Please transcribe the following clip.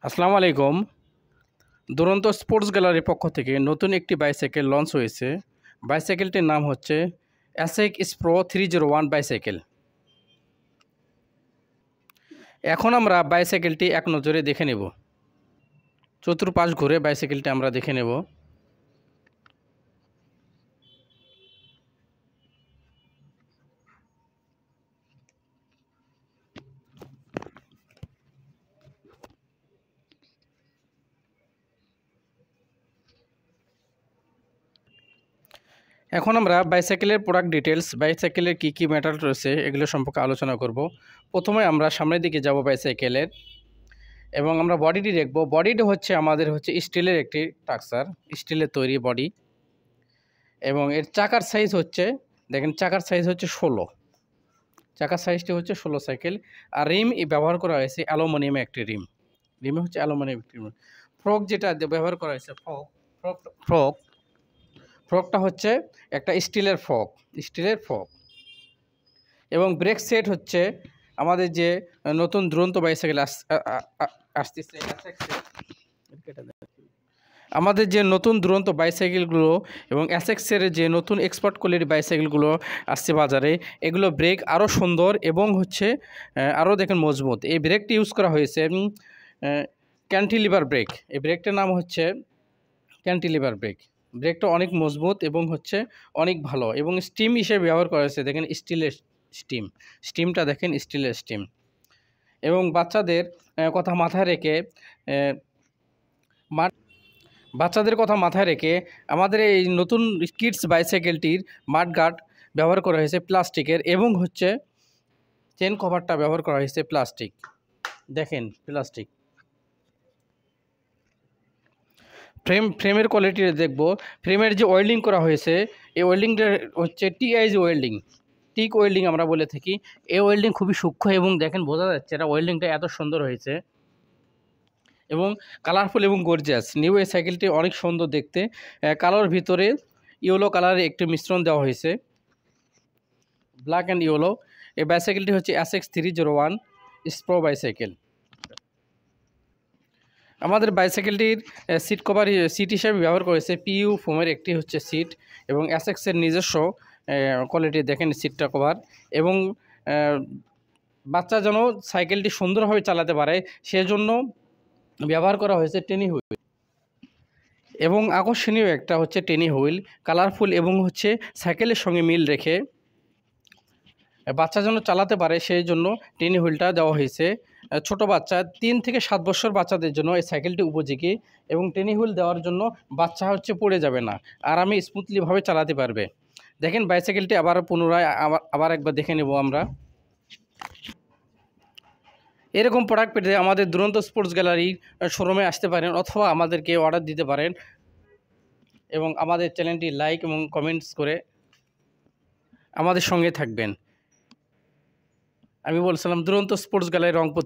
আসসালামু আলাইকুম। দুরন্ত স্পোর্টস গ্যালারির পক্ষ থেকে নতুন একটি বাইসাইকেল লঞ্চ হয়েছে। বাইসাইকেলটির নাম হচ্ছে অ্যাসেক স্প্রো 301 বাইসাইকেল। এখন আমরা বাইসাইকেলটি এক নজরে দেখে নেব। চতুর্পাশ ঘুরে বাইসাইকেলটি আমরা দেখে নেব। এখন আমরা বাইসাইকেলের প্রোডাক্ট ডিটেলস, বাইসাইকেলের কী ম্যাটার রয়েছে এগুলো সম্পর্কে আলোচনা করব। প্রথমে আমরা সামনের দিকে যাব বাইসাইকেলের, এবং আমরা বডিটি দেখব। বডিটি হচ্ছে আমাদের স্টিলের একটি স্ট্রাকচার, স্টিলের তৈরি বডি, এবং এর চাকার সাইজ হচ্ছে, দেখেন চাকার সাইজ হচ্ছে 16, চাকার সাইজটি হচ্ছে 16 সাইকেল। আর রিম ব্যবহার করা হয়েছে অ্যালুমিনিয়ামের একটি রিমে হচ্ছে অ্যালুমিনিয়াম একটি রিম। ফ্রক যেটা ব্যবহার করা হয়েছে, ফ্রকটা হচ্ছে একটা স্টিলের ফ্রক। এবং ব্রেক সেট হচ্ছে আমাদের যে নতুন দুরন্ত বাইসাইকেল আসতেছে, আমাদের যে নতুন দুরন্ত বাইসাইকেলগুলো এবং অ্যাসেক্সের যে নতুন এক্সপার্ট কোয়ালিটি বাইসাইকেলগুলো আসছে বাজারে, এগুলো ব্রেক আরও সুন্দর এবং হচ্ছে আরও দেখেন মজবুত। এই ব্রেকটি ইউজ করা হয়েছে ক্যান্টিলিভার ব্রেক। এই ব্রেকটার নাম হচ্ছে ক্যান্টিলিভার ব্রেকটা অনেক মজবুত এবং হচ্ছে অনেক ভালো, এবং স্টিম হিসেবে ব্যবহার করা হয়েছে। দেখেন স্টিলের স্টিমটা দেখেন, স্টিলের স্টিম। এবং বাচ্চাদের কথা মাথায় রেখে আমাদের এই নতুন কিডস বাইসাইকেলটির মাডগার্ড ব্যবহার করা হয়েছে প্লাস্টিকের, এবং হচ্ছে চেন কভারটা ব্যবহার করা হয়েছে প্লাস্টিক। দেখেন প্লাস্টিক। ফ্রেমের কোয়ালিটি দেখব। ফ্রেমের যে ওয়েল্ডিং করা হয়েছে, এই ওয়েল্ডিংটা হচ্ছে টিক ওয়েল্ডিং আমরা বলে থাকি। এই ওয়েল্ডিং খুবই সূক্ষ্ম, এবং দেখেন বোঝা যাচ্ছে এটা ওয়েল্ডিংটা এত সুন্দর হয়েছে এবং কালারফুল এবং গর্জিয়াস। নিউ এই সাইকেলটি অনেক সুন্দর দেখতে। কালোর ভিতরে ইয়েলো কালারের একটি মিশ্রণ দেওয়া হয়েছে, ব্ল্যাক অ্যান্ড ইয়েলো। এই বাইসাইকেলটি হচ্ছে অ্যাসেক্স 301 স্প্রো বাইসাইকেল। আমাদের বাইসাইকেলটির সিট হিসাবে ব্যবহার করেছে পিইউ ফোমের একটি হচ্ছে সিট, এবং অ্যাসেক্সের নিজস্ব কোয়ালিটি দেখেন সিটটা কভার। এবং বাচ্চা যেন সাইকেলটি সুন্দরভাবে চালাতে পারে সেজন্য ব্যবহার করা হয়েছে টেনি হুইল, এবং আকর্ষণীয় একটা হচ্ছে টেনি হুইল, কালারফুল এবং হচ্ছে সাইকেলের সঙ্গে মিল রেখে বাচ্চা যেন চালাতে পারে সেই জন্য টেনি হুইলটা দেওয়া হয়েছে। ছোট বাচ্চা 3 থেকে 7 বছর বাচ্চাদের জন্য এই সাইকেলটি উপযোগী, এবং টেনি হুইল দেওয়ার জন্য বাচ্চা পড়ে যাবে না, আরামে স্মুথলিভাবে চালাতে পারবে। দেখেন বাইসাইকেলটি আবার পুনরায় আবার একবার দেখে নেব আমরা। এরকম প্রোডাক্ট পেতে আমাদের দুরন্ত স্পোর্টস গ্যালারি শোরুমে আসতে পারেন, অথবা আমাদেরকে অর্ডার দিতে পারেন, এবং আমাদের চ্যানেলটি লাইক এবং কমেন্টস করে আমাদের সঙ্গে থাকবেন। আমি বলছিলাম দুরন্ত স্পোর্টস গ্যালারি রংপুর।